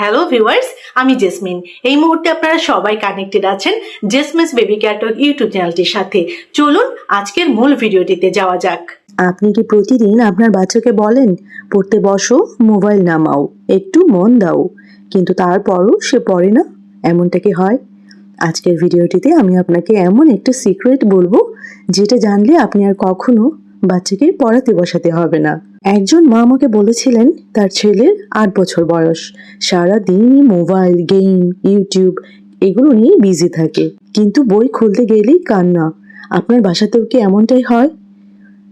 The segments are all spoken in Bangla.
হ্যালো ভিউয়ার্স, আমি জেসমিন। এই মুহূর্তে আপনারা সবাই কানেক্টেড আছেন জেসমিনস বেবি কেয়ার টক ইউটিউব চ্যানেলটির সাথে। চলুন আজকের মূল ভিডিওটিতে যাওয়া যাক। আপনি কি প্রতিদিন আপনার বাচ্চাকে বলেন পড়তে বসো, মোবাইল নামাও, একটু মন দাও, কিন্তু তারপরও সে পড়ে না? এমনটা কি হয়? আজকের ভিডিওটিতে আমি আপনাকে এমন একটা সিক্রেট বলবো যেটা জানলে আপনি আর কখনো বাচ্চাকে পড়াতে বসাতে হবে না। একজন মা আমাকে বলেছিলেন তার ছেলের 8 বছর বয়স, সারা দিনই মোবাইল, গেম, ইউটিউব এগুলো নিয়ে বিজি থাকে, কিন্তু বই খুলতে গেলেই কান্না। আপনার বাসাতেও কি এমনটাই হয়?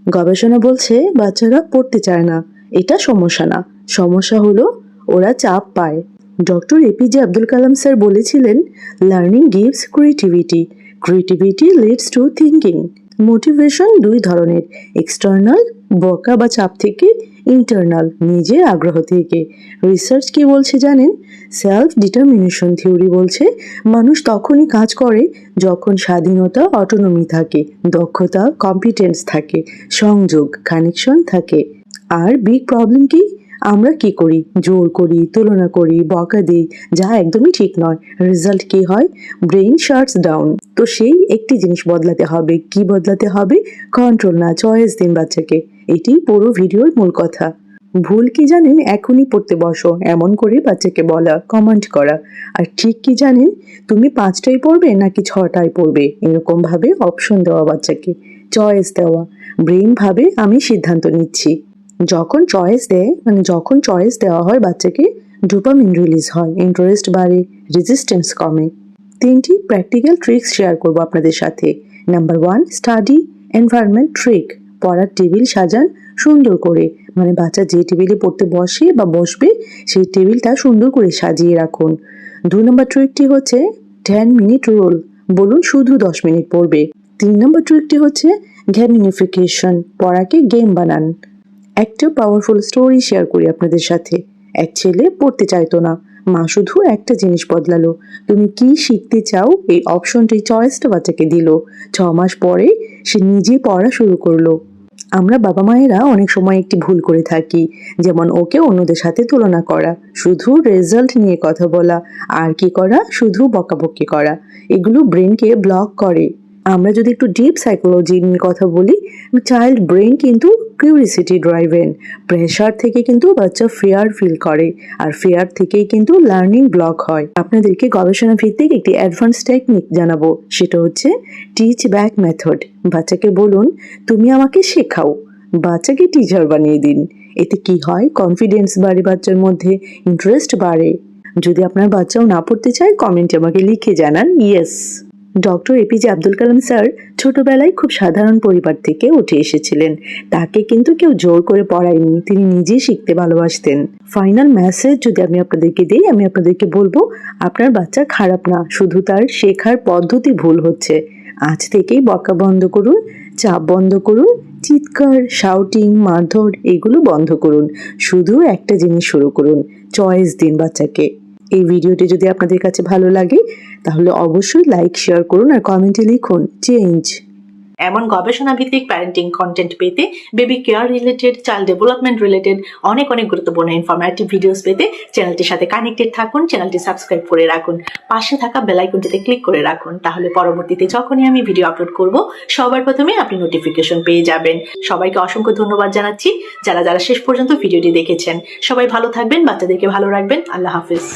গবেষণা বলছে বাচ্চারা পড়তে চায় না, এটা সমস্যা না, সমস্যা হলো ওরা চাপ পায়। Doctor APJ Abdul Kalam sir বলেছিলেন, learning gives creativity, creativity leads to thinking. Motivation দুই ধরনের, এক্সটার্নাল বকা বা চাপ থেকে, ইন্টারনাল নিজের আগ্রহ থেকে। রিসার্চ কি বলছে জানেন? সেলফ ডিটারমিনেশন থিওরি বলছে মানুষ তখনই কাজ করে যখন স্বাধীনতা, অটোনমি থাকে, দক্ষতা, কম্পিটেন্স থাকে, সংযোগ, কানেকশন থাকে। আর বিগ প্রবলেম কি? আমরা কি করি? জোর করি, তুলনা করি, বকা দিই, যা একদমই ঠিক নয়। রেজাল্ট কি হয়? Brain shuts down. তো সেই একটি জিনিস বদলাতে হবে। কি বদলাতে হবে? কন্ট্রোল না, চয়েস দিন বাচ্চাকে। এটি পুরো ভিডিওর মূল কথা। ভুল কি জানেন? এখনই পড়তে বসো এমন করে বাচ্চাকে বলা, কমান্ড করা। আর ঠিক কি জানেন? তুমি 5টায় পড়বে নাকি 6টায় পড়বে, এরকম ভাবে অপশন দেওয়া বাচ্চাকে, চয়েস দেওয়া। ব্রেইন ভাবে আমি সিদ্ধান্ত নিচ্ছি। যখন চয়েস দেওয়া হয় বাচ্চাকে, ডোপামিন রিলিজ হয়, ইন্টারেস্ট বাড়ে, রেজিস্ট্যান্স কমে। 3টি প্র্যাকটিক্যাল ট্রিক্স শেয়ার করবো আপনাদের সাথে। Number 1, study environment trick. পড়ার টেবিল সাজান সুন্দর করে, মানে বাচ্চা যে টেবিলে পড়তে বসে বা বসবে সেই টেবিলটা সুন্দর করে সাজিয়ে রাখুন। 2 নম্বর ট্রিকটি হচ্ছে 10 মিনিট রুল। বলুন শুধু 10 মিনিট পড়বে। 3 নম্বর ট্রিকটি হচ্ছে গেমিনিফিকেশন, পড়াকে গেম বানান। একটা পাওয়ারফুল স্টোরি শেয়ার করি আপনাদের সাথে। এক ছেলে পড়তে চাইতো না, মা শুধু একটা জিনিস বদলালো, তুমি কি শিখতে চাও এই অপশনটি, চয়েসটা বাচ্চাকে দিল। 6 মাস পরে সে নিজে পড়া শুরু করলো। আমরা বাবা মায়েরা অনেক সময় একটি ভুল করে থাকি, যেমন ওকে অন্যদের সাথে তুলনা করা, শুধু রেজাল্ট নিয়ে কথা বলা, আর কি করা? শুধু বকাবকি করা। এগুলো ব্রেনকে ব্লক করে। আমরা যদি একটু ডিপ সাইকোলজি নিয়ে কথা বলি, চাইল্ড ব্রেন কিন্তু কিউরিসিটি ড্রাইভেন। প্রেশার থেকে কিন্তু বাচ্চা ফিয়ার ফিল করে, আর ফিয়ার থেকেই কিন্তু লার্নিং ব্লক হয়। আপনাদেরকে গবেষণা ভিত্তিক একটি অ্যাডভান্স টেকনিক জানাবো, সেটা হচ্ছে টিচ ব্যাক মেথড। বাচ্চাকে বলুন তুমি আমাকে শেখাও, বাচ্চাকে টিচার বানিয়ে দিন। এতে কি হয়? কনফিডেন্স বাড়ে বাচ্চার মধ্যে, ইন্টারেস্ট বাড়ে। যদি আপনার বাচ্চাও না পড়তে চায়, কমেন্টে আমাকে লিখে জানান yes. Doctor APJ Abdul Kalam sir ছোটবেলায় খুব সাধারণ পরিবার থেকে উঠে এসেছিলেন। তাকে কিন্তু কেউ জোর করে পড়ায়নি, তিনি নিজেই শিখতে ভালোবাসতেন। ফাইনাল মেসেজ যদি আমি আপনাদেরকে দিই, আমি আপনাদেরকে বলবো আপনার বাচ্চা খারাপ না, শুধু তার শেখার পদ্ধতি ভুল হচ্ছে। আজ থেকেই বকা বন্ধ করুন, চাপ বন্ধ করুন, চিৎকার, শাউটিং, মারধর এগুলো বন্ধ করুন। শুধু একটা জিনিস শুরু করুন, চয়েস দিন বাচ্চাকে। এই ভিডিওটি যদি আপনাদের কাছে ভালো লাগে তাহলে অবশ্যই লাইক, শেয়ার করুন আর কমেন্টে লিখুন চেঞ্জ। এমন গবেষণা ভিত্তিক প্যারেন্টিং কন্টেন্ট পেতে, baby care related, child development related অনেক গুরুত্বপূর্ণ ইনফরমেটিভ ভিডিওস পেতে চ্যানেলটির সাথে কানেক্টেড থাকুন, চ্যানেলটি সাবস্ক্রাইব করে রাখুন, পাশে থাকা বেল আইকনটিতে ক্লিক করে রাখুন। তাহলে পরবর্তীতে যখনই আমি ভিডিও আপলোড করব সবার প্রথমে আপনি নোটিফিকেশন পেয়ে যাবেন। সবাইকে অসংখ্য ধন্যবাদ জানাচ্ছি যারা শেষ পর্যন্ত ভিডিওটি দেখেছেন। সবাই ভালো থাকবেন, বাচ্চাদেরকে ভালো রাখবেন। আল্লাহ হাফিজ।